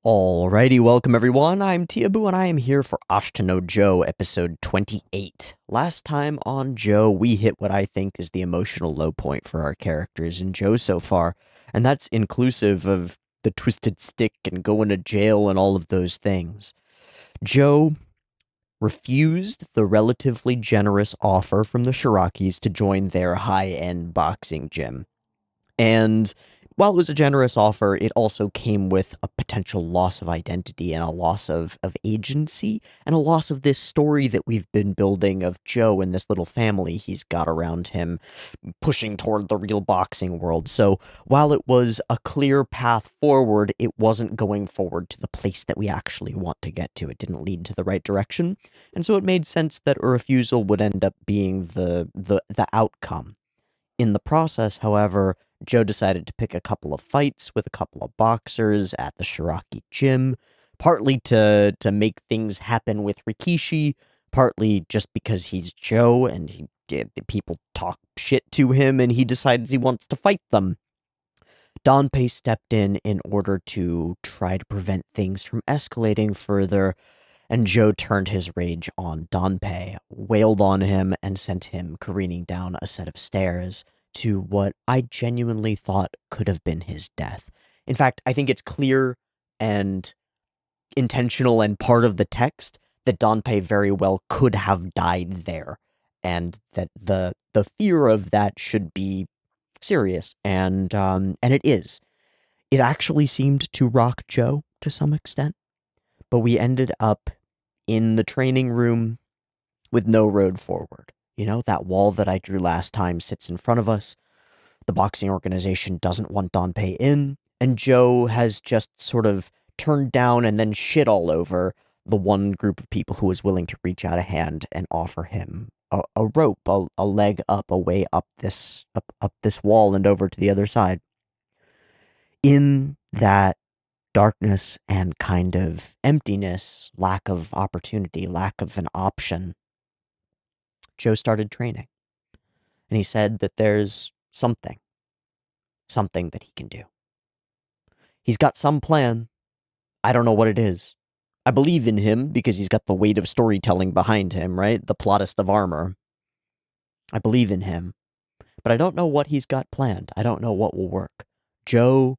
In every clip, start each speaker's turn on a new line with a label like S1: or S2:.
S1: Alrighty, welcome everyone. I'm Teeaboo and I am here for Ashita no Joe, episode 28. Last time on Joe, we hit what I think is the emotional low point for our characters in Joe so far, and that's inclusive of the twisted stick and going to jail and all of those things. Joe refused the relatively generous offer from the Shirakis to join their high-end boxing gym. And while it was a generous offer, it also came with a potential loss of identity and a loss of agency and a loss of this story that we've been building of Joe and this little family he's got around him pushing toward the real boxing world. So while it was a clear path forward, it wasn't going forward to the place that we actually want to get to. It didn't lead to the right direction. And so it made sense that a refusal would end up being the outcome. In the process, however, Joe decided to pick a couple of fights with a couple of boxers at the Shiraki gym, partly to make things happen with Rikishi, partly just because he's Joe and people talk shit to him and he decides he wants to fight them. Danpei stepped in order to try to prevent things from escalating further, and Joe turned his rage on Danpei, wailed on him, and sent him careening down a set of stairs to what I genuinely thought could have been his death. In fact, I think it's clear and intentional and part of the text that Danpei very well could have died there, and that the fear of that should be serious, and it is. It actually seemed to rock Joe to some extent, but we ended up in the training room with no road forward. You know, that wall that I drew last time sits in front of us. The boxing organization doesn't want Danpei in, and Joe has just sort of turned down and then shit all over the one group of people who was willing to reach out a hand and offer him a rope, a leg up, a way up this wall and over to the other side. In that darkness and kind of emptiness, lack of opportunity, lack of an option, Joe started training. And he said that there's something that he can do. He's got some plan. I don't know what it is. I believe in him because he's got the weight of storytelling behind him, right? The plottist of armor. I believe in him. But I don't know what he's got planned. I don't know what will work. Joe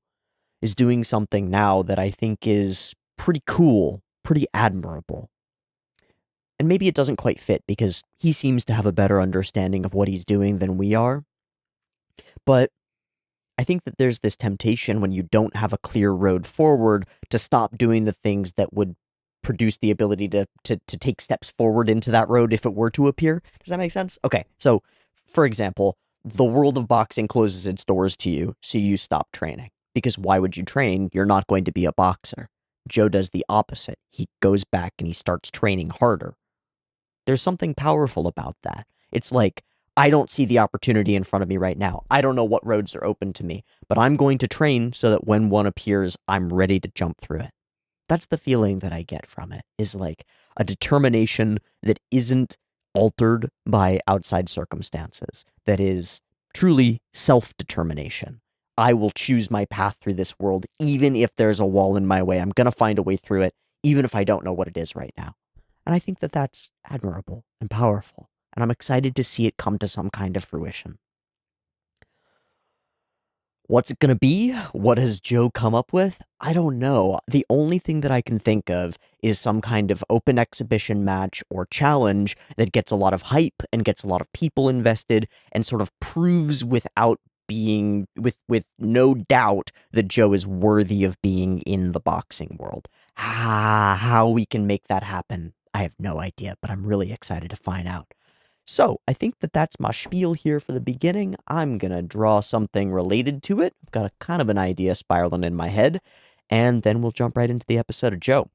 S1: is doing something now that I think is pretty cool, pretty admirable. And maybe it doesn't quite fit because he seems to have a better understanding of what he's doing than we are. But I think that there's this temptation when you don't have a clear road forward to stop doing the things that would produce the ability to take steps forward into that road if it were to appear. Does that make sense? Okay, so for example, the world of boxing closes its doors to you, so you stop training. Because why would you train? You're not going to be a boxer. Joe does the opposite. He goes back and he starts training harder. There's something powerful about that. It's like, I don't see the opportunity in front of me right now. I don't know what roads are open to me, but I'm going to train so that when one appears, I'm ready to jump through it. That's the feeling that I get from it, is like a determination that isn't altered by outside circumstances, that is truly self-determination. I will choose my path through this world, even if there's a wall in my way. I'm going to find a way through it, even if I don't know what it is right now. And I think that that's admirable and powerful, and I'm excited to see it come to some kind of fruition. What's it going to be? What has Joe come up with? I don't know. The only thing that I can think of is some kind of open exhibition match or challenge that gets a lot of hype and gets a lot of people invested and sort of proves without being, with no doubt, that Joe is worthy of being in the boxing world. How we can make that happen, I have no idea, but I'm really excited to find out. So, I think that that's my spiel here for the beginning. I'm gonna draw something related to it. I've got a kind of an idea spiraling in my head, and then we'll jump right into the episode of Joe.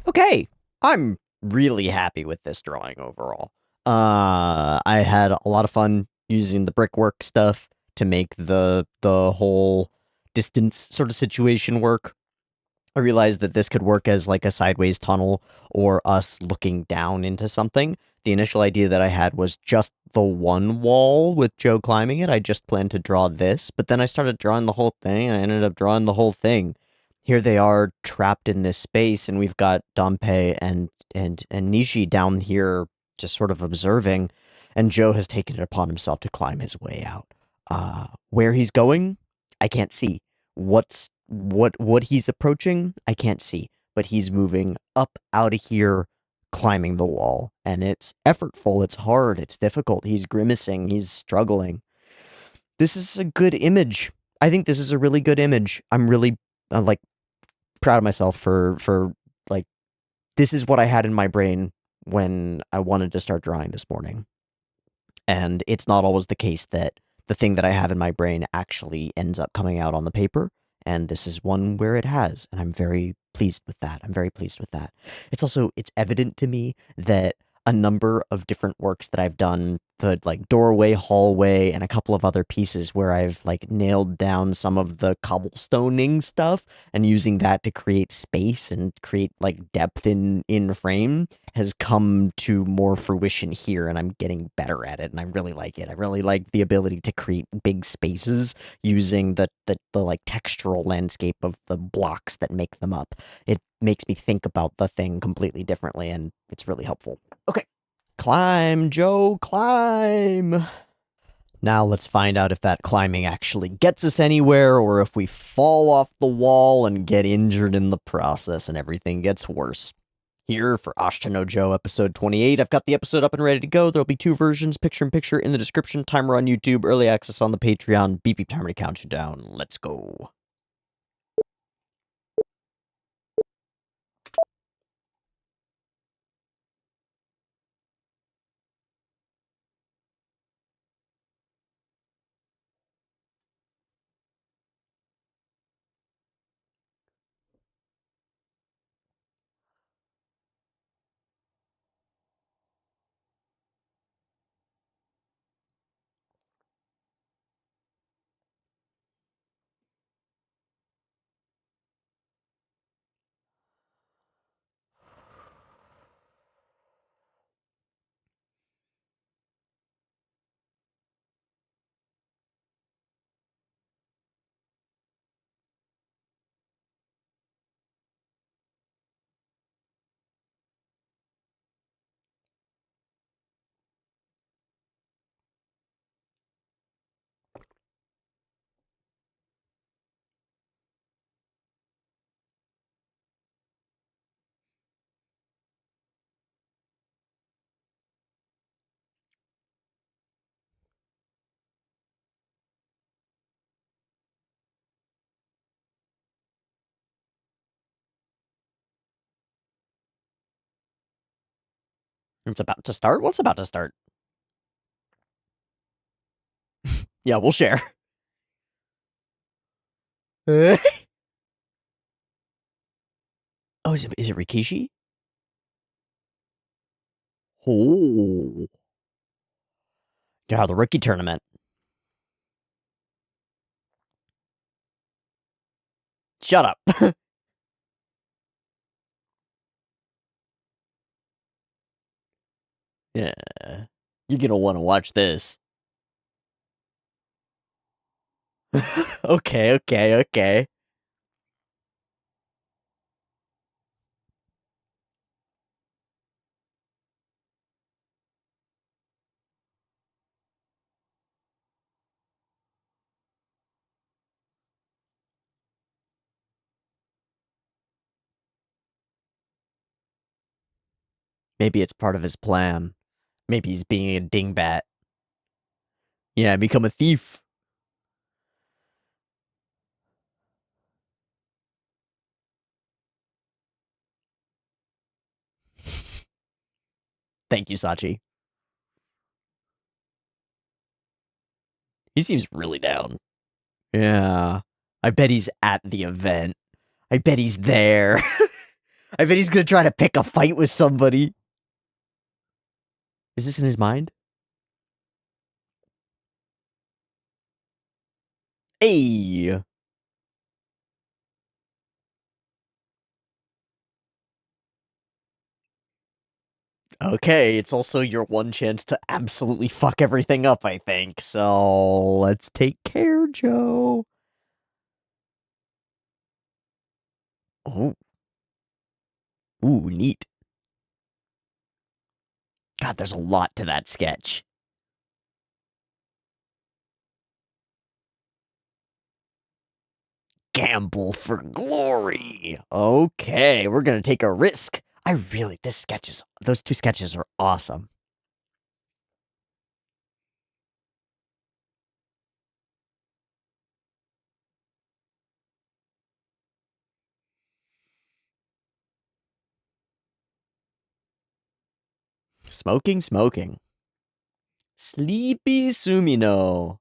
S1: Okay, I'm really happy with this drawing overall. I had a lot of fun using the brickwork stuff to make the whole distance sort of situation work. I realized that this could work as like a sideways tunnel or us looking down into something. The initial idea that I had was just the one wall with Joe climbing it. I just planned to draw this, but then I started drawing the whole thing and I ended up drawing the whole thing. Here they are trapped in this space, and we've got Dompe and Nishi down here just sort of observing, and Joe has taken it upon himself to climb his way out. Where he's going, I can't see. What he's approaching, I can't see, but he's moving up out of here, climbing the wall, and it's effortful, it's hard, it's difficult. He's grimacing, he's struggling. This is a good image. I think this is a really good image. I'm really like proud of myself for like this is what I had in my brain when I wanted to start drawing this morning. And it's not always the case that the thing that I have in my brain actually ends up coming out on the paper. And this is one where it has. And I'm very pleased with that. I'm very pleased with that. It's evident to me that a number of different works that I've done, the like doorway, hallway, and a couple of other pieces where I've like nailed down some of the cobblestoning stuff and using that to create space and create like depth in frame has come to more fruition here, and I'm getting better at it, and I really like it. I really like the ability to create big spaces using the like textural landscape of the blocks that make them up. It makes me think about the thing completely differently, and it's really helpful. Okay. Climb, Joe, climb! Now let's find out if that climbing actually gets us anywhere, or if we fall off the wall and get injured in the process and everything gets worse. Here for Ashita no Joe episode 28. I've got the episode up and ready to go. There'll be two versions, picture in picture in the description, timer on YouTube, early access on the Patreon, beep beep timer to count you down. Let's go. It's about to start? What's about to start? Yeah, we'll share. Oh, is it Rikishi? Oh. Yeah, the rookie tournament. Shut up. Yeah. You're gonna want to watch this. Okay, okay, okay. Maybe it's part of his plan. Maybe he's being a dingbat. Yeah, become a thief. Thank you, Sachi. He seems really down. Yeah. I bet he's at the event. I bet he's there. I bet he's gonna try to pick a fight with somebody. Is this in his mind? Hey! Okay, it's also your one chance to absolutely fuck everything up, I think. So, let's take care, Joe. Oh. Ooh, neat. God, there's a lot to that sketch. Gamble for glory. Okay, we're gonna take a risk. Those two sketches are awesome. Smoking. Sleepy Sumino.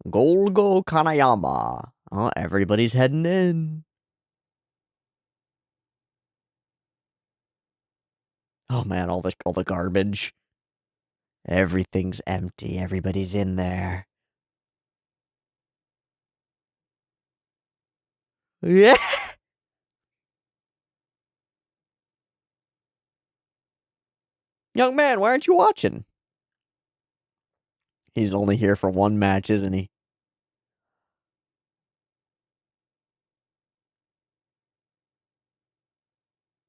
S1: Golgo Kanayama. Oh, everybody's heading in. Oh man, all the garbage. Everything's empty. Everybody's in there. Yeah. Young man, why aren't you watching? He's only here for one match, isn't he?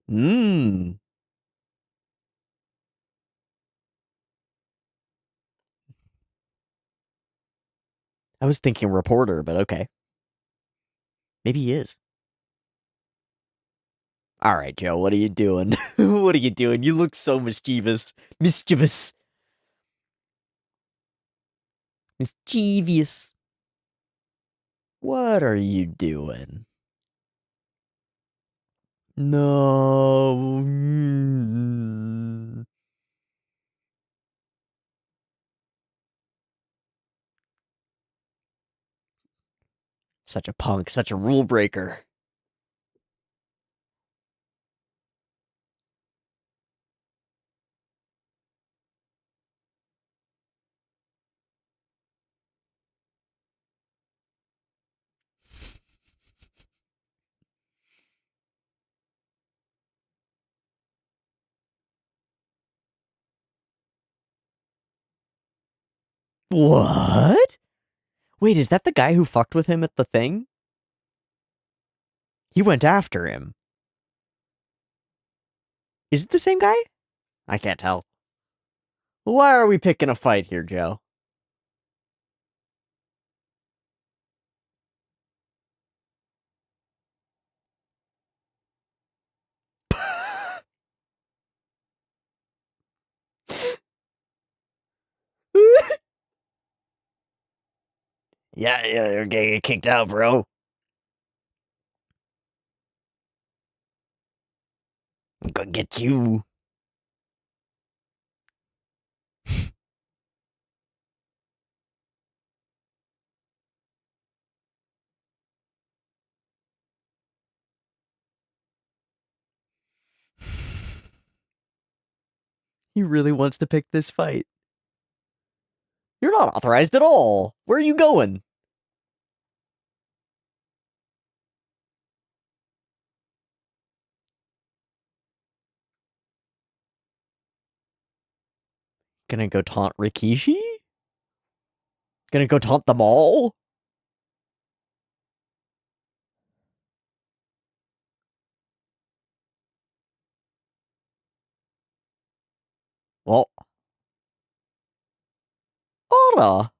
S1: Mmm. I was thinking reporter, but okay. Maybe he is. All right, Joe, what are you doing? What are you doing? You look so mischievous. Mischievous. Mischievous. What are you doing? No. Such a punk, such a rule breaker. What? Wait, is that the guy who fucked with him at the thing? He went after him. Is it the same guy? I can't tell. Why are we picking a fight here, Joe? Yeah, you're gonna get kicked out, bro. I'm gonna get you. He really wants to pick this fight. You're not authorized at all. Where are you going? Gonna go taunt Rikishi? Gonna go taunt them all? Well, Ara.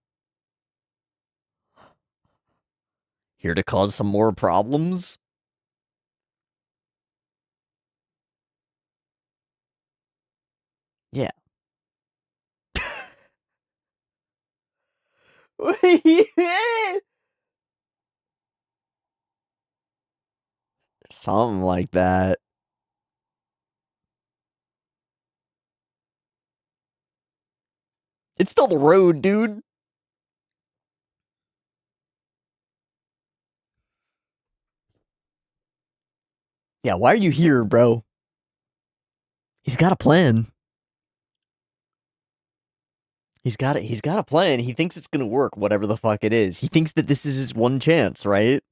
S1: Here to cause some more problems? Yeah. Something like that. It's still the road, dude. Yeah, why are you here, bro? He's got a plan. He's got it. He's got a plan. He thinks it's gonna work, whatever the fuck it is. He thinks that this is his one chance, right?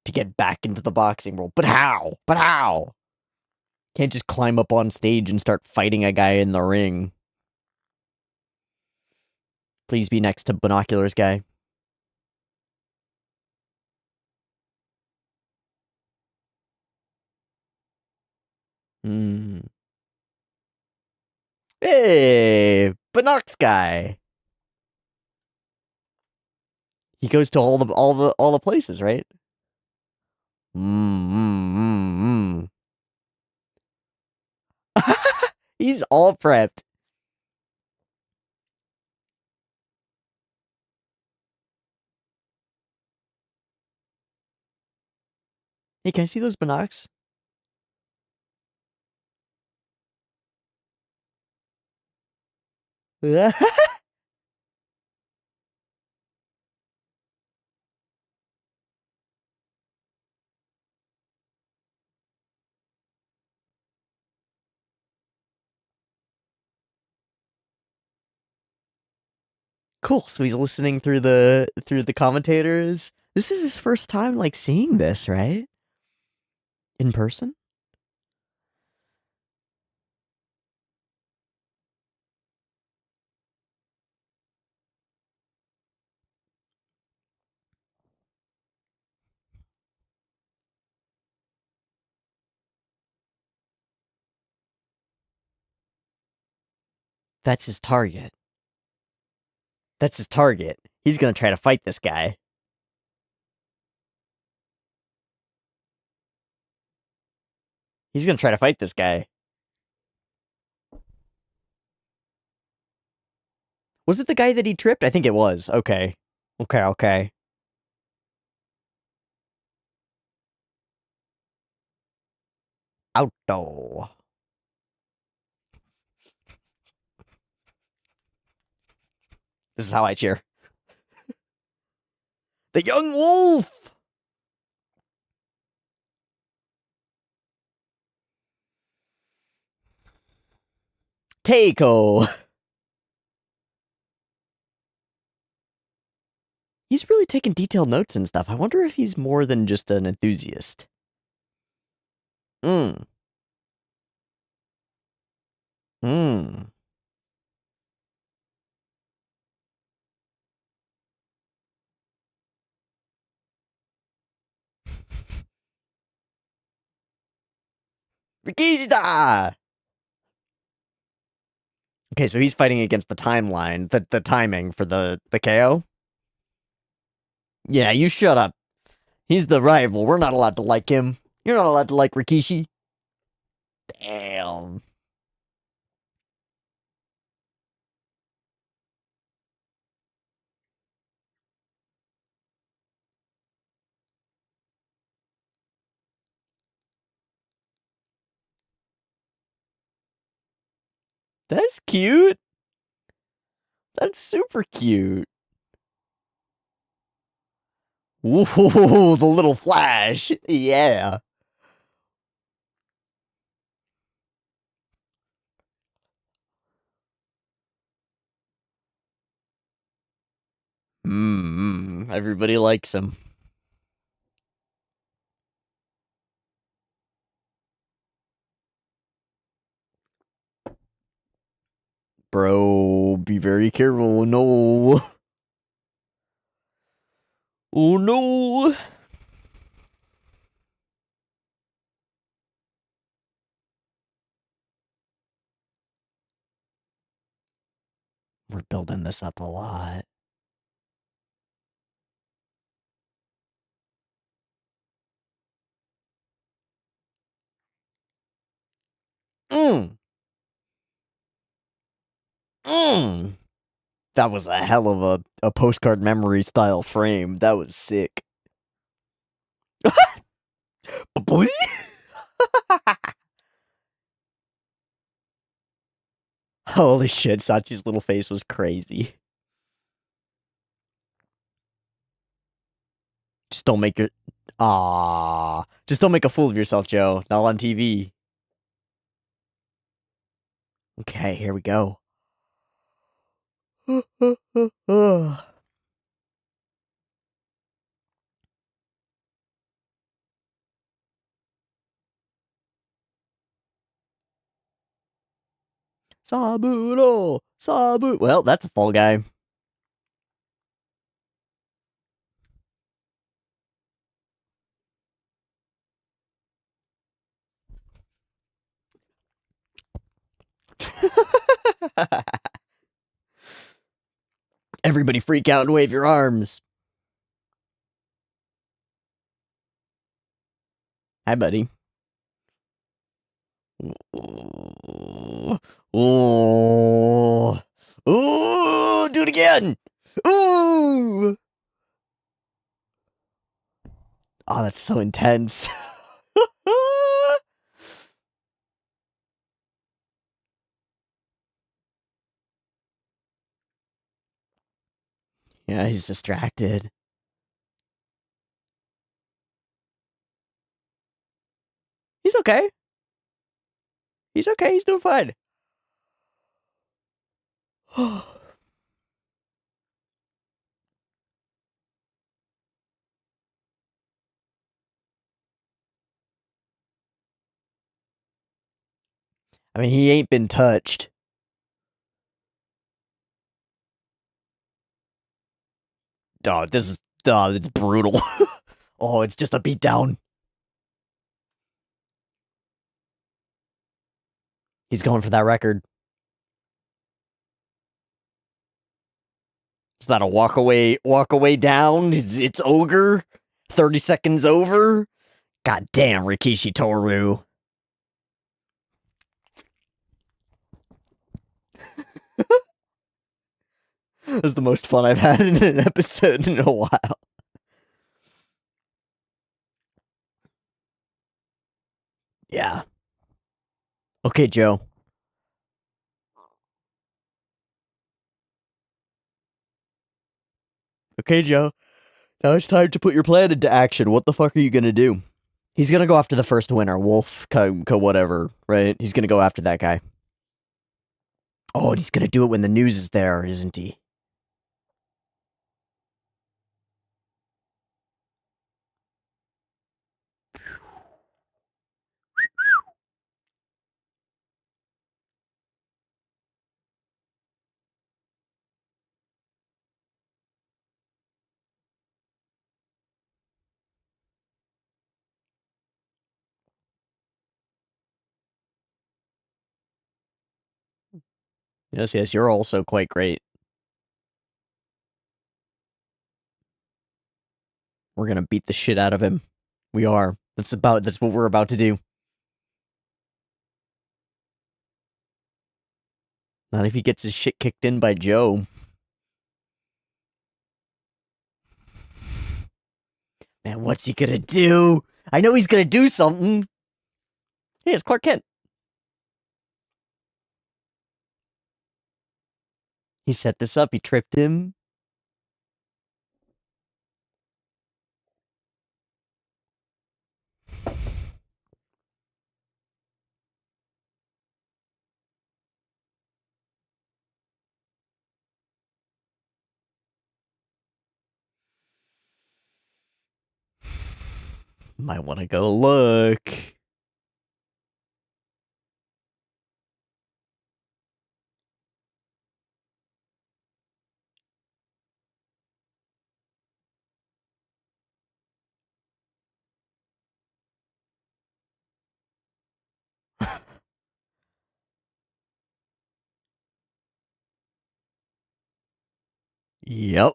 S1: To get back into the boxing world. But how? But how? Can't just climb up on stage and start fighting a guy in the ring. Please be next to Binoculars guy. Hmm. Hey, Binox guy. He goes to all the places, right? He's all prepped. Hey, can I see those Binocs? Cool. So he's listening through the commentators. This is his first time like seeing this, right? In person? That's his target. That's his target. He's gonna try to fight this guy. He's gonna try to fight this guy. Was it the guy that he tripped? I think it was. Okay. Okay. Auto. This is how I cheer. The young wolf! Keiko. He's really taking detailed notes and stuff. I wonder if he's more than just an enthusiast. Hmm. Hmm. Rikishita! Okay, so he's fighting against the timeline, the timing for the KO. Yeah, you shut up. He's the rival. We're not allowed to like him. You're not allowed to like Rikishi. Damn. That's cute. That's super cute. Ooh, the little flash. Yeah. Everybody likes him. Bro, be very careful. No. Oh no. We're building this up a lot. Mmm. Mmm. That was a hell of a postcard memory style frame. That was sick. Boy. Holy shit, Sachi's little face was crazy. Just don't make your Ah, just don't make a fool of yourself, Joe. Not on TV. Okay, here we go. Saburo! Sabu! Well, that's a fall guy. Everybody freak out and wave your arms. Hi, buddy. Ooh. Ooh. Ooh, do it again. Ooh. Oh, that's so intense. Yeah, he's distracted. He's okay. He's okay. He's doing fine. I mean, he ain't been touched. Oh, this is, it's brutal. Oh, it's just a beatdown. He's going for that record. Is that a walk away down? It's ogre. 30 seconds over. God damn, Rikishi Toru. It was the most fun I've had in an episode in a while. Yeah. Okay, Joe. Okay, Joe. Now it's time to put your plan into action. What the fuck are you gonna do? He's gonna go after the first winner, Wolf, whatever, right? He's gonna go after that guy. Oh, and he's gonna do it when the news is there, isn't he? Yes, yes, you're also quite great. We're gonna beat the shit out of him. We are. That's what we're about to do. Not if he gets his shit kicked in by Joe. Man, what's he gonna do? I know he's gonna do something. Hey, it's Clark Kent. He set this up, he tripped him. Might wanna go look. Yep.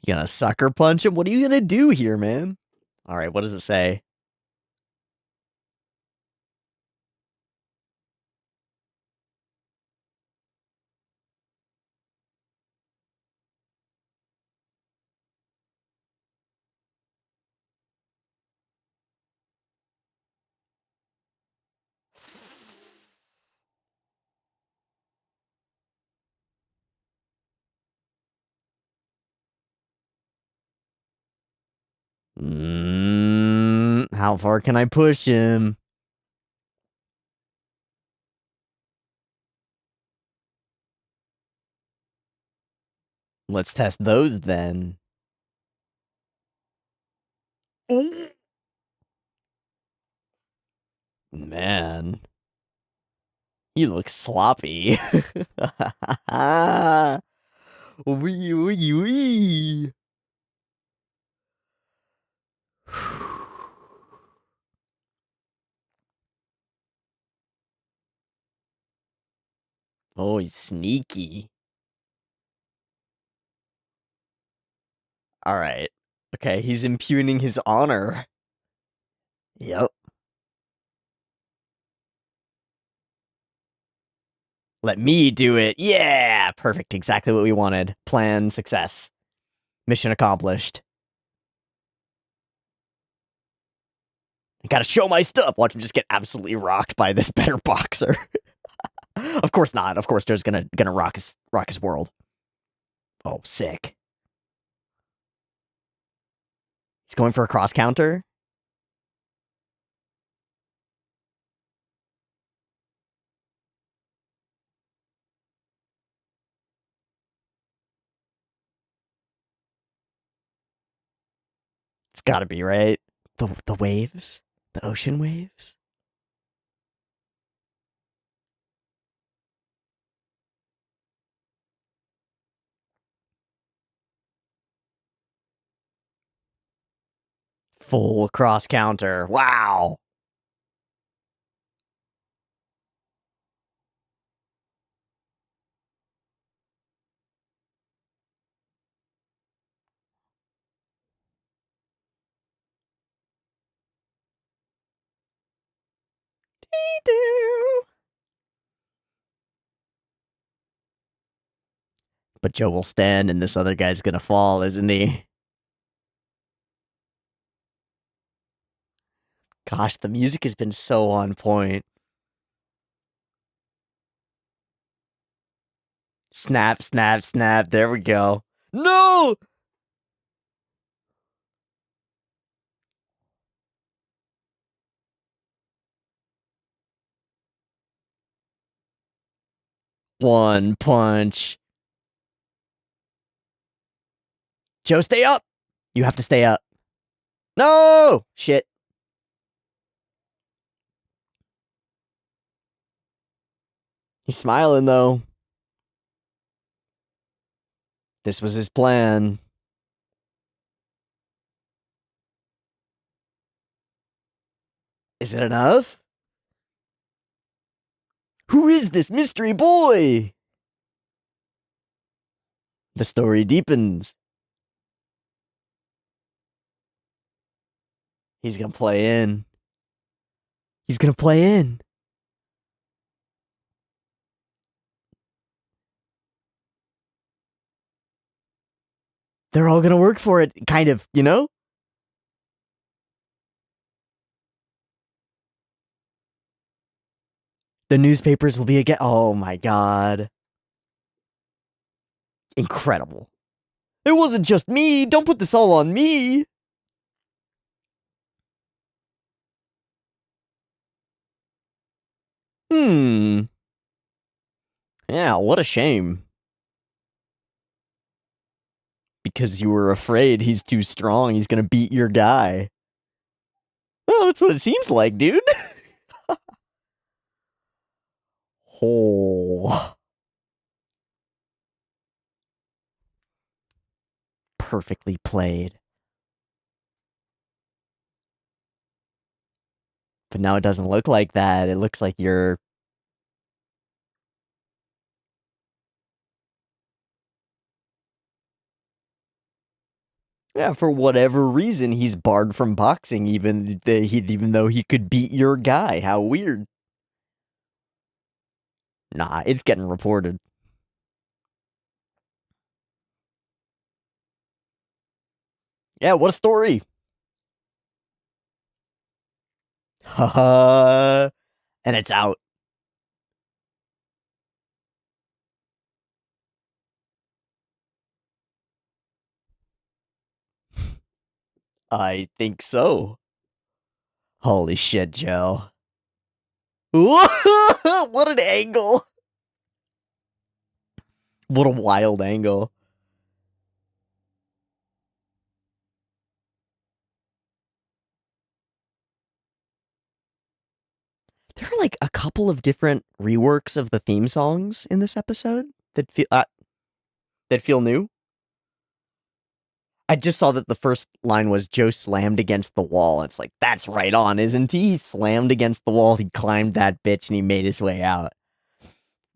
S1: You gonna sucker punch him? What are you gonna do here, man? All right, what does it say? How far can I push him? Let's test those then. Man, he looks sloppy. Wee wee wee. Oh, he's sneaky. All right. Okay, he's impugning his honor. Yep. Let me do it. Yeah, perfect. Exactly what we wanted. Plan success. Mission accomplished. I gotta show my stuff. Watch him just get absolutely rocked by this better boxer. Of course not. Of course, Joe's gonna rock his world. Oh, sick. He's going for a cross counter. It's gotta be right. The waves, the ocean waves. Full cross counter. Wow. But Joe will stand, and this other guy's gonna fall, isn't he? Gosh, the music has been so on point. Snap, snap, snap. There we go. No! One punch. Joe, stay up. You have to stay up. No! Shit. He's smiling, though. This was his plan. Is it enough? Who is this mystery boy? The story deepens. He's gonna play in. He's gonna play in. They're all gonna work for it, kind of, you know? The newspapers will be again. Oh my god. Incredible. It wasn't just me. Don't put this all on me. Hmm. Yeah, what a shame. Because you were afraid he's too strong. He's gonna beat your guy. Well, that's what it seems like, dude. Oh. Perfectly played. But now it doesn't look like that. It looks like you're Yeah, for whatever reason, he's barred from boxing, even though he could beat your guy. How weird. Nah, it's getting reported. Yeah, what a story. Haha. And it's out. I think so. Holy shit, Joe. What an angle. What a wild angle. There are like a couple of different reworks of the theme songs in this episode that feel new. I just saw that the first line was Joe slammed against the wall. It's like, that's right on, isn't he? He slammed against the wall, he climbed that bitch, and he made his way out.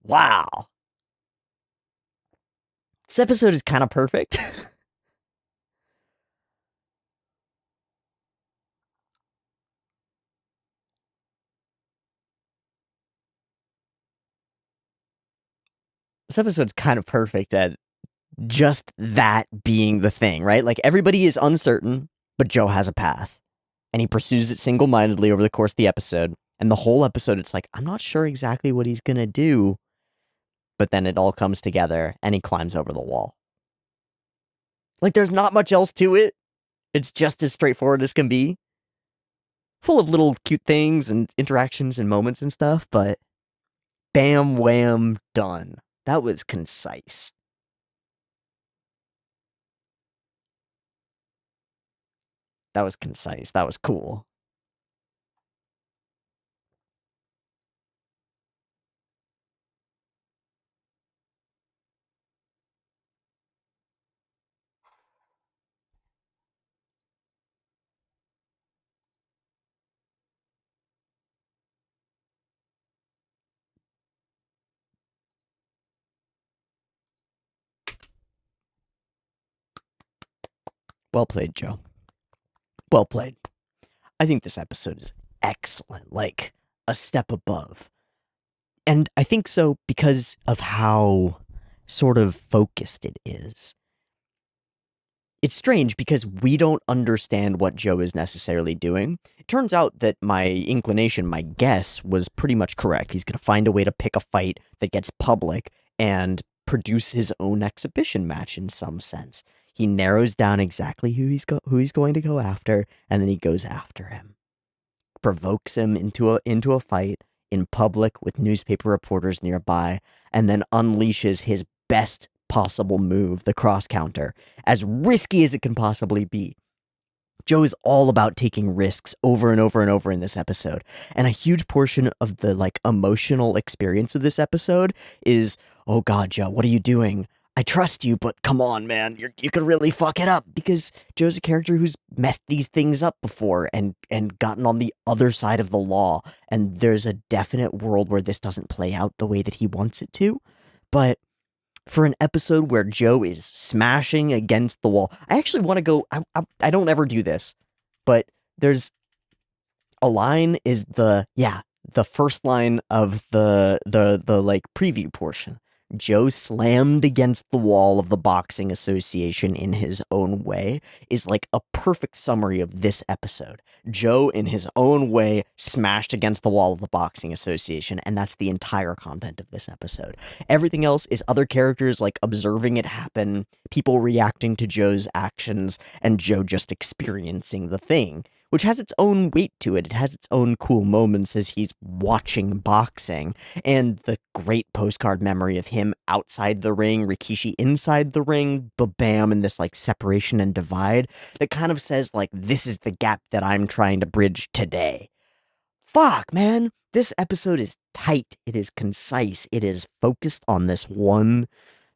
S1: Wow. This episode is kind of perfect. This episode's kind of perfect at just that being the thing, right? Like, everybody is uncertain, but Joe has a path. And he pursues it single-mindedly over the course of the episode. And the whole episode, it's like, I'm not sure exactly what he's gonna do. But then it all comes together, and he climbs over the wall. Like, there's not much else to it. It's just as straightforward as can be. Full of little cute things and interactions and moments and stuff, but bam, wham, done. That was concise. That was concise. That was cool. Well played, Joe. Well played. I think this episode is excellent, like a step above. And I think so because of how sort of focused it is. It's strange because we don't understand what Joe is necessarily doing. It turns out that my inclination, my guess, was pretty much correct. He's going to find a way to pick a fight that gets public and produce his own exhibition match in some sense. He narrows down exactly who he's going to go after, and then he goes after him. Provokes him into a fight in public with newspaper reporters nearby, and then unleashes his best possible move, the cross counter, as risky as it can possibly be. Joe is all about taking risks over and over and over in this episode. And a huge portion of the like emotional experience of this episode is, oh God, Joe, what are you doing? I trust you, but come on, man, you could really fuck it up, because Joe's a character who's messed these things up before and gotten on the other side of the law. And there's a definite world where this doesn't play out the way that he wants it to. But for an episode where Joe is smashing against the wall, I actually want to go. I don't ever do this, but there's a line is the first line of the like preview portion. Joe slammed against the wall of the boxing association in his own way is like a perfect summary of this episode. Joe in his own way smashed against the wall of the boxing association, and that's the entire content of this episode. Everything else is other characters like observing it happen, people reacting to Joe's actions, and Joe just experiencing the thing, which has its own weight to it. It has its own cool moments as he's watching boxing, and the great postcard memory of him outside the ring, Rikishi inside the ring, bam, and this like separation and divide that kind of says like, this is the gap that I'm trying to bridge today. Fuck, man. This episode is tight. It is concise. It is focused on this one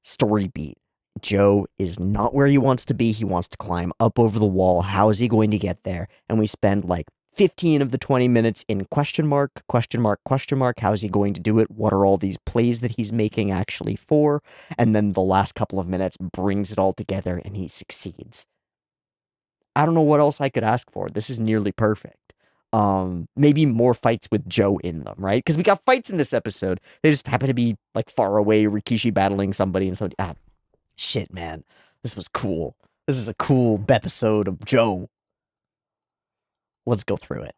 S1: story beat. Joe is not where he wants to be. He wants to climb up over the wall. How is he going to get there? And we spend like 15 of the 20 minutes in question mark, question mark, question mark. How is he going to do it? What are all these plays that he's making actually for? And then the last couple of minutes brings it all together and he succeeds. I don't know what else I could ask for. This is nearly perfect. Maybe more fights with Joe in them, right? Because we got fights in this episode. They just happen to be like far away, Rikishi battling somebody and somebody. Shit, man. This was cool. This is a cool episode of Joe. Let's go through it.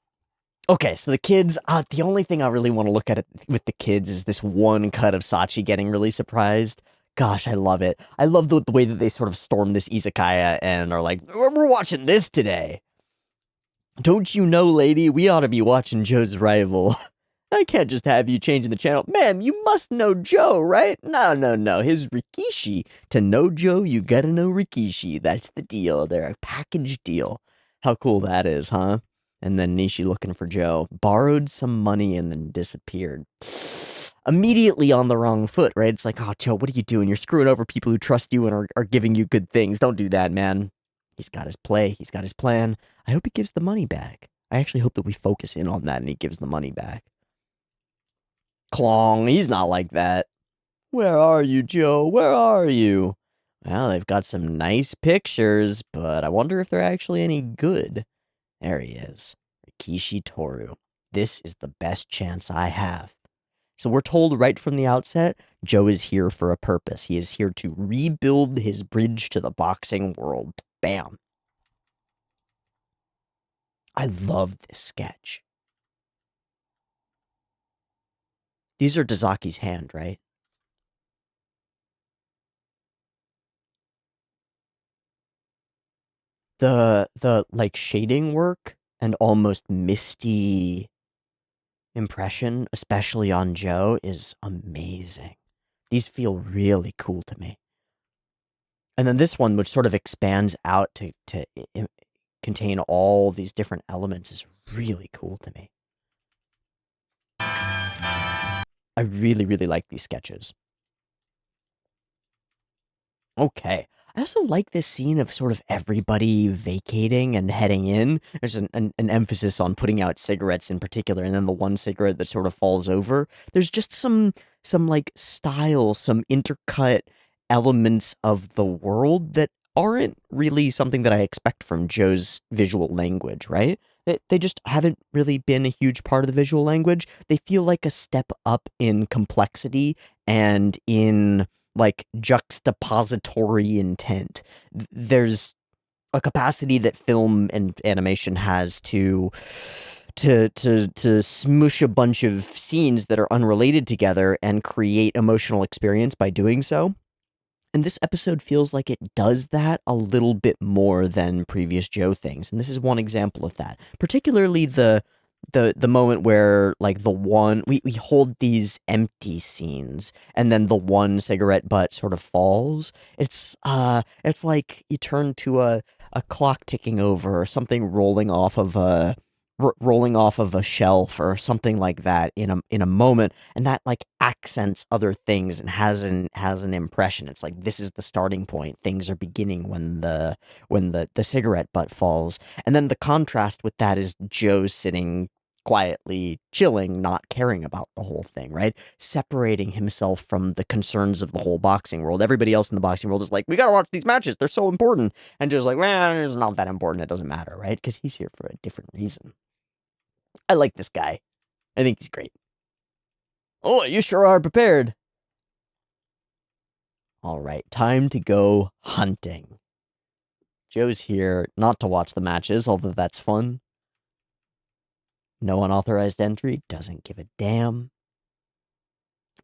S1: Okay, so the kids, the only thing I really want to look at it with the kids is this one cut of Sachi getting really surprised. Gosh, I love it. I love the way that they sort of storm this izakaya and are like, we're watching this today. Don't you know, lady, we ought to be watching Joe's rival. I can't just have you changing the channel. Ma'am, you must know Joe, right? No. His Rikishi. To know Joe, you gotta know Rikishi. That's the deal. They're a package deal. How cool that is, huh? And then Nishi looking for Joe. Borrowed some money and then disappeared. Immediately on the wrong foot, right? It's like, oh, Joe, what are you doing? You're screwing over people who trust you and are giving you good things. Don't do that, man. He's got his play. He's got his plan. I hope he gives the money back. I actually hope that we focus in on that and he gives the money back. Clong, he's not like that. Where are you, Joe? Where are you? Well, they've got some nice pictures, but I wonder if they're actually any good. There he is. Rikishi Toru. This is the best chance I have. So we're told right from the outset, Joe is here for a purpose. He is here to rebuild his bridge to the boxing world. Bam. I love this sketch. These are Dazaki's hand, right? The like shading work and almost misty impression, especially on Joe, is amazing. These feel really cool to me. And then this one, which sort of expands out to contain all these different elements, is really cool to me. I really, really like these sketches. Okay. I also like this scene of sort of everybody vacating and heading in. There's an emphasis on putting out cigarettes in particular, and then the one cigarette that sort of falls over. There's just some like style, some intercut elements of the world that aren't really something that I expect from Joe's visual language, right? They just haven't really been a huge part of the visual language. They feel like a step up in complexity and in like juxtapository intent. There's a capacity that film and animation has to smoosh a bunch of scenes that are unrelated together and create emotional experience by doing so. And this episode feels like it does that a little bit more than previous Joe things. And this is one example of that. Particularly the moment where like the one we hold these empty scenes and then the one cigarette butt sort of falls. It's like you turn to a clock ticking over or something rolling off of a shelf or something like that in a moment, and that like accents other things and has an impression. It's like this is the starting point. Things are beginning when the cigarette butt falls, and then the contrast with that is Joe sitting quietly chilling, not caring about the whole thing, right? Separating himself from the concerns of the whole boxing world. Everybody else in the boxing world is like, we gotta watch these matches, they're so important. And Joe's like, well, it's not that important, it doesn't matter, right? Because he's here for a different reason. I like this guy. I think he's great. Oh, you sure are prepared. All right, time to go hunting. Joe's here not to watch the matches, although that's fun. No unauthorized entry, doesn't give a damn.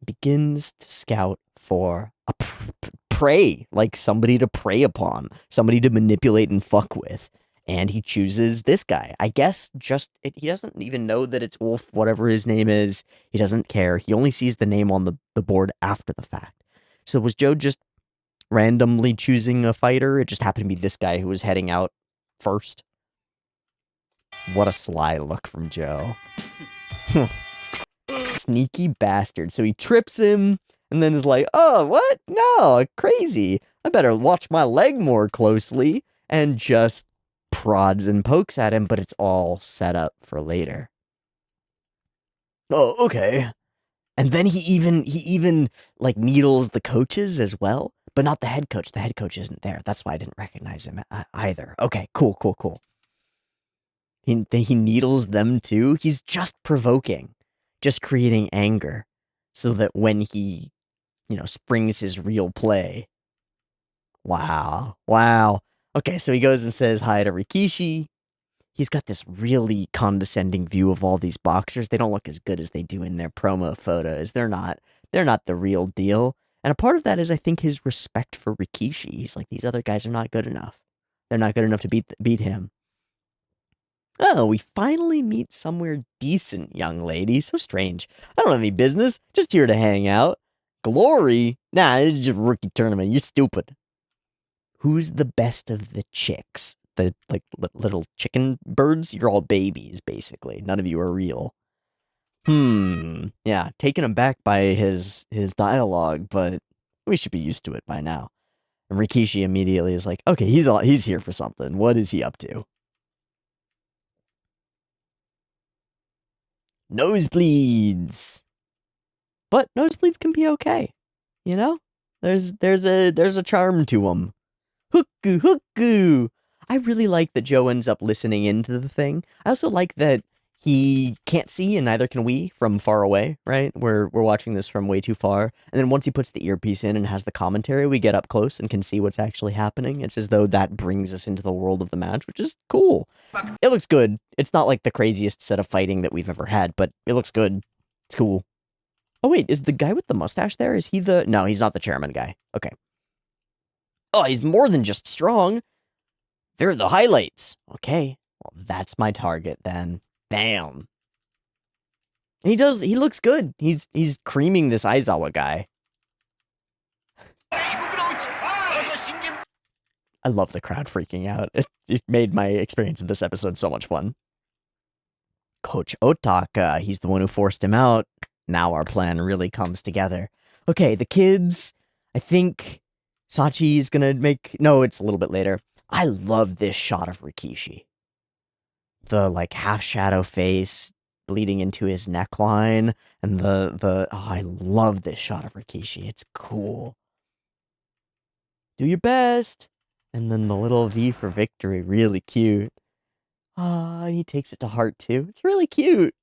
S1: Begins to scout for a prey, like somebody to prey upon, somebody to manipulate and fuck with. And he chooses this guy. I guess he doesn't even know that it's Wolf, whatever his name is. He doesn't care. He only sees the name on the board after the fact. So was Joe just randomly choosing a fighter? It just happened to be this guy who was heading out first. What a sly look from Joe. Sneaky bastard. So he trips him and then is like, oh, what? No, crazy. I better watch my leg more closely, and just prods and pokes at him, but it's all set up for later. Oh, okay. And then he even like needles the coaches as well. but not the head coach. The head coach isn't there. That's why I didn't recognize him either. Okay, cool. He needles them too. He's just provoking, just creating anger, so that when he, springs his real play. Wow. Okay, so he goes and says hi to Rikishi. He's got this really condescending view of all these boxers. They don't look as good as they do in their promo photos. They're not the real deal. And a part of that is, I think, his respect for Rikishi. He's like, these other guys are not good enough. They're not good enough to beat him. Oh, we finally meet somewhere decent, young lady. So strange. I don't have any business. Just here to hang out. Glory? Nah, it's just a rookie tournament. You're stupid. Who's the best of the chicks? The, little chicken birds? You're all babies, basically. None of you are real. Yeah, taken aback by his dialogue, but we should be used to it by now. And Rikishi immediately is like, okay, he's here for something. What is he up to? Nosebleeds. But nosebleeds can be okay. You know? There's a charm to them. Hooku. I really like that Joe ends up listening into the thing. I also like that he can't see, and neither can we, from far away, right? We're watching this from way too far. And then once he puts the earpiece in and has the commentary, we get up close and can see what's actually happening. It's as though that brings us into the world of the match, which is cool. It looks good. It's not like the craziest set of fighting that we've ever had, but it looks good. It's cool. Oh, wait, is the guy with the mustache there? Is he the... No, he's not the chairman guy. Okay. Oh, he's more than just strong. They're the highlights. Okay, well, that's my target then. Bam. He looks good. He's creaming this Aizawa guy. I love the crowd freaking out. It made my experience of this episode so much fun. Coach Otaka, he's the one who forced him out. Now our plan really comes together. Okay, the kids, I think Sachi's gonna make... No, it's a little bit later. I love this shot of Rikishi. The, half shadow face bleeding into his neckline, and I love this shot of Rikishi. It's cool. Do your best. And then the little V for victory, really cute. He takes it to heart too. It's really cute.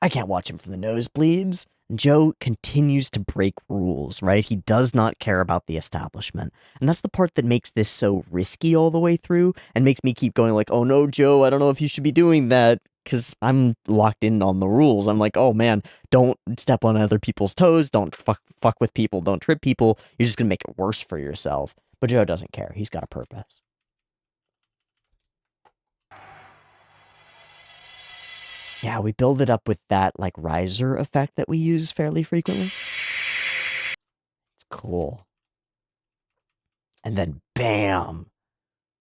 S1: I can't watch him from the nosebleeds. Joe continues to break rules, right? He does not care about the establishment. And that's the part that makes this so risky all the way through and makes me keep going like, oh no, Joe, I don't know if you should be doing that, because I'm locked in on the rules. I'm like, oh man, don't step on other people's toes, don't fuck with people, don't trip people. You're just going to make it worse for yourself. But Joe doesn't care. He's got a purpose. Yeah, we build it up with that, riser effect that we use fairly frequently. It's cool. And then, bam!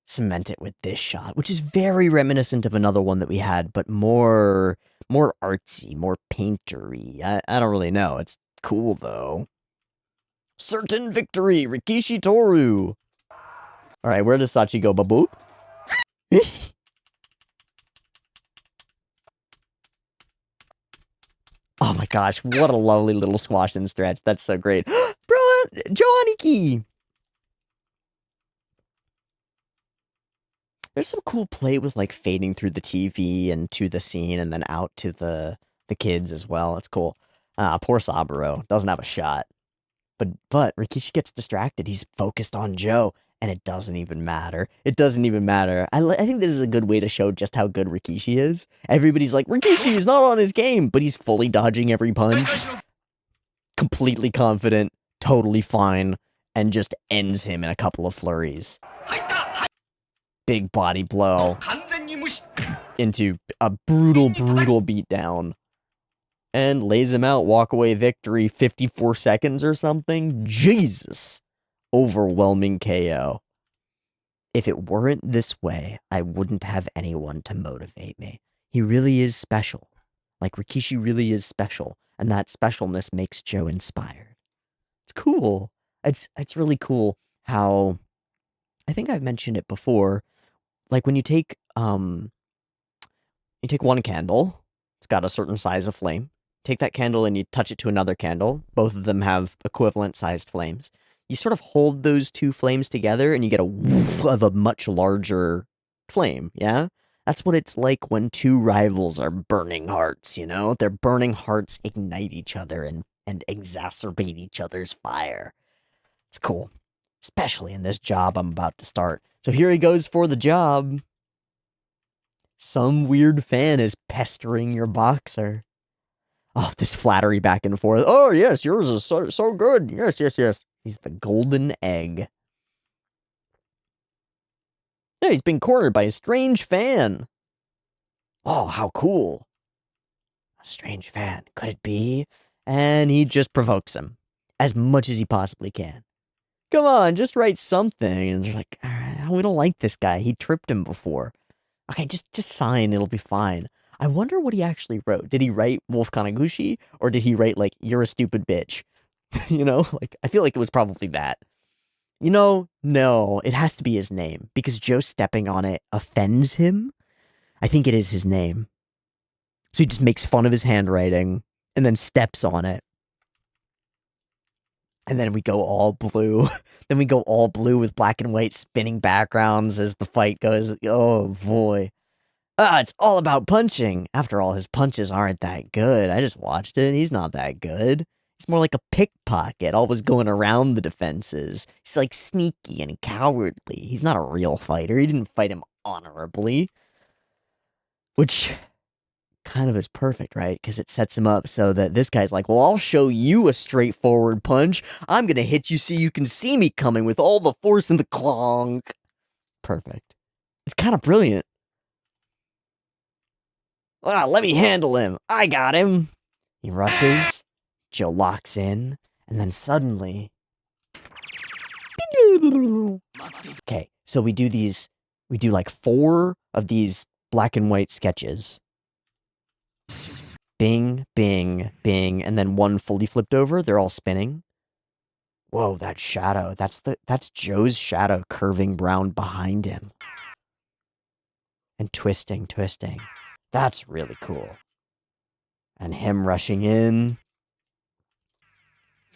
S1: Cement it with this shot, which is very reminiscent of another one that we had, but more artsy, more paintery. I don't really know. It's cool, though. Certain victory! Rikishi Toru! Alright, where does Sachi go, babu? Oh my gosh, what a lovely little squash and stretch. That's so great. Bro, Joaniki! There's some cool play with, fading through the TV and to the scene and then out to the kids as well. It's cool. Poor Saburo. Doesn't have a shot. But Rikishi gets distracted. He's focused on Joe, and it doesn't even matter. It doesn't even matter. I think this is a good way to show just how good Rikishi is. Everybody's like, Rikishi is not on his game, but he's fully dodging every punch. Completely confident, totally fine, and just ends him in a couple of flurries. Big body blow into a brutal beatdown. And lays him out, walk away victory, 54 seconds or something. Jesus. Overwhelming KO. If it weren't this way, I wouldn't have anyone to motivate me. He really is special. Rikishi really is special. And that specialness makes Joe inspired. It's cool. It's really cool how... I think I've mentioned it before. When you take one candle, it's got a certain size of flame. take that candle and you touch it to another candle. Both of them have equivalent sized flames. You sort of hold those two flames together and you get a woof of a much larger flame, yeah? That's what it's like when two rivals are burning hearts, you know? Their burning hearts ignite each other and exacerbate each other's fire. It's cool. Especially in this job I'm about to start. So here he goes for the job. Some weird fan is pestering your boxer. Oh, this flattery back and forth. Oh, yes, yours is so good. Yes, yes, yes. He's the golden egg. Yeah, he's been cornered by a strange fan. Oh, how cool. A strange fan. Could it be? And he just provokes him as much as he possibly can. Come on, just write something. And they're like, we don't like this guy. He tripped him before. Okay, just sign. It'll be fine. I wonder what he actually wrote. Did he write Wolf Kanagushi? Or did he write, like, you're a stupid bitch? You know? Like, I feel like it was probably that. You know, no, it has to be his name. Because Joe stepping on it offends him. I think it is his name. So he just makes fun of his handwriting. And then steps on it. And then we go all blue. Then we go all blue with black and white spinning backgrounds as the fight goes. Oh, boy. It's all about punching. After all, his punches aren't that good. I just watched it. He's not that good. He's more like a pickpocket, always going around the defenses. He's like sneaky and cowardly. He's not a real fighter. He didn't fight him honorably. Which kind of is perfect, right? Because it sets him up so that this guy's like, well, I'll show you a straightforward punch. I'm going to hit you so you can see me coming with all the force in the clonk. Perfect. It's kind of brilliant. Let me handle him. I got him. He rushes. Joe locks in. And then suddenly... Okay, so we do like 4 of these black and white sketches. Bing, bing, bing, and then 1 fully flipped over. They're all spinning. Whoa, that shadow. That's Joe's shadow curving round behind him. And twisting. That's really cool. And him rushing in.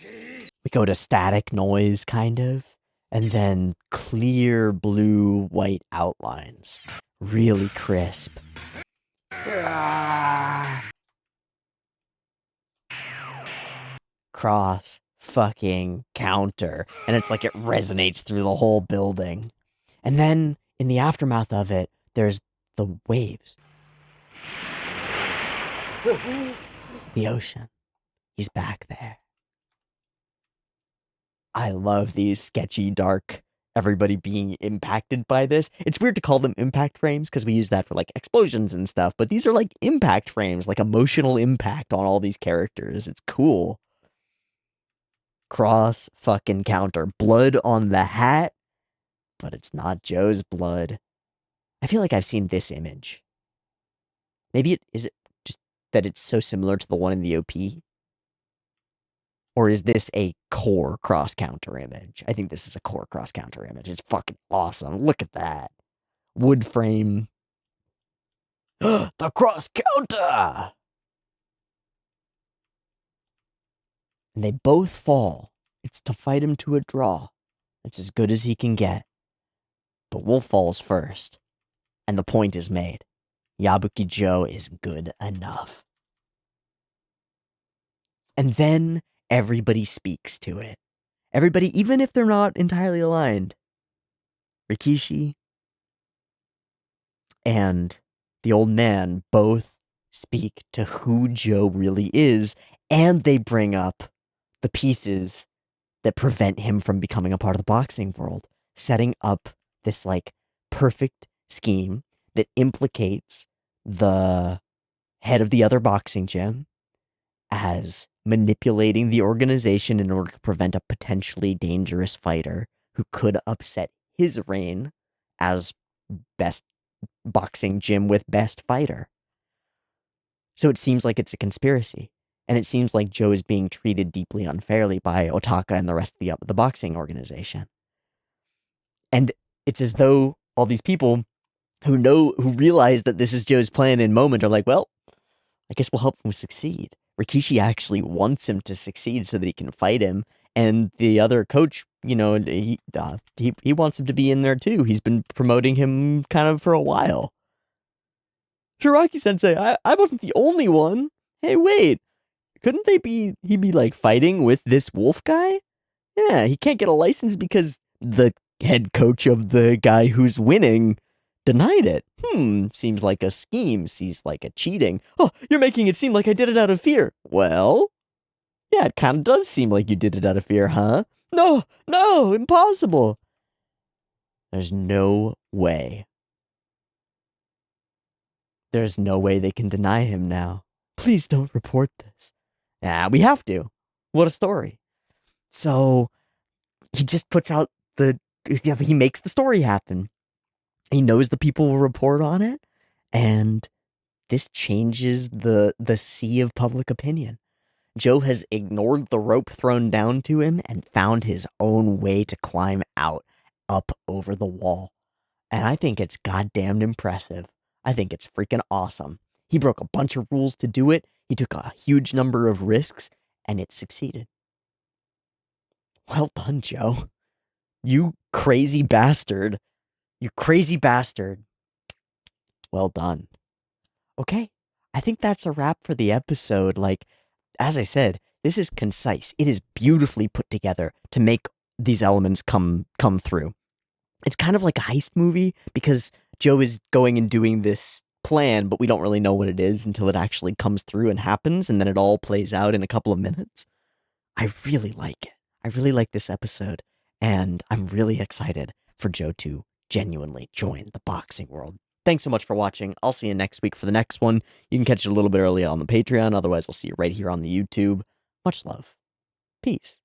S1: We go to static noise, kind of. And then clear blue-white outlines. Really crisp. Cross fucking counter. And it's like it resonates through the whole building. And then, in the aftermath of it, there's the waves. The ocean. He's back there. I love these sketchy, dark, everybody being impacted by this. It's weird to call them impact frames because we use that for like explosions and stuff, but these are like impact frames, like emotional impact on all these characters. It's cool. Cross fucking counter. Blood on the hat, but it's not Joe's blood. I feel like I've seen this image. Maybe is it just that it's so similar to the one in the OP? Or is this a core cross-counter image? I think this is a core cross-counter image. It's fucking awesome. Look at that. Wood frame. The cross-counter! And they both fall. It's to fight him to a draw. It's as good as he can get. But Wolf falls first. And the point is made. Yabuki Joe is good enough. And then everybody speaks to it. Everybody, even if they're not entirely aligned. Rikishi and the old man both speak to who Joe really is, and they bring up the pieces that prevent him from becoming a part of the boxing world, setting up this, like, perfect scheme that implicates the head of the other boxing gym as manipulating the organization in order to prevent a potentially dangerous fighter who could upset his reign as best boxing gym with best fighter. So it seems like it's a conspiracy. And it seems like Joe is being treated deeply unfairly by Otaka and the rest of the boxing organization. And it's as though all these people who realize that this is Joe's plan in moment are like, well, I guess we'll help him succeed. Rikishi actually wants him to succeed so that he can fight him. And the other coach, he wants him to be in there too. He's been promoting him kind of for a while. Shiraki Sensei, I wasn't the only one. Hey, wait, couldn't he be like fighting with this wolf guy? Yeah, he can't get a license because the head coach of the guy who's winning denied it. Seems like a scheme. Seems like a cheating. Oh, you're making it seem like I did it out of fear. Well, yeah, it kind of does seem like you did it out of fear, huh? No, no, impossible. There's no way. There's no way they can deny him now. Please don't report this. We have to. What a story. So he just puts out he makes the story happen. He knows the people will report on it, and this changes the sea of public opinion. Joe has ignored the rope thrown down to him and found his own way to climb out, up over the wall. And I think it's goddamn impressive. I think it's freaking awesome. He broke a bunch of rules to do it. He took a huge number of risks, and it succeeded. Well done, Joe. You crazy bastard. You crazy bastard. Well done. Okay, I think that's a wrap for the episode. Like, as I said, this is concise. It is beautifully put together to make these elements come through. It's kind of like a heist movie because Joe is going and doing this plan, but we don't really know what it is until it actually comes through and happens, and then it all plays out in a couple of minutes. I really like it. I really like this episode, and I'm really excited for Joe to genuinely join the boxing world. Thanks so much for watching. I'll see you next week for the next one. You can catch it a little bit early on the Patreon. Otherwise, I'll see you right here on the YouTube. Much love. Peace.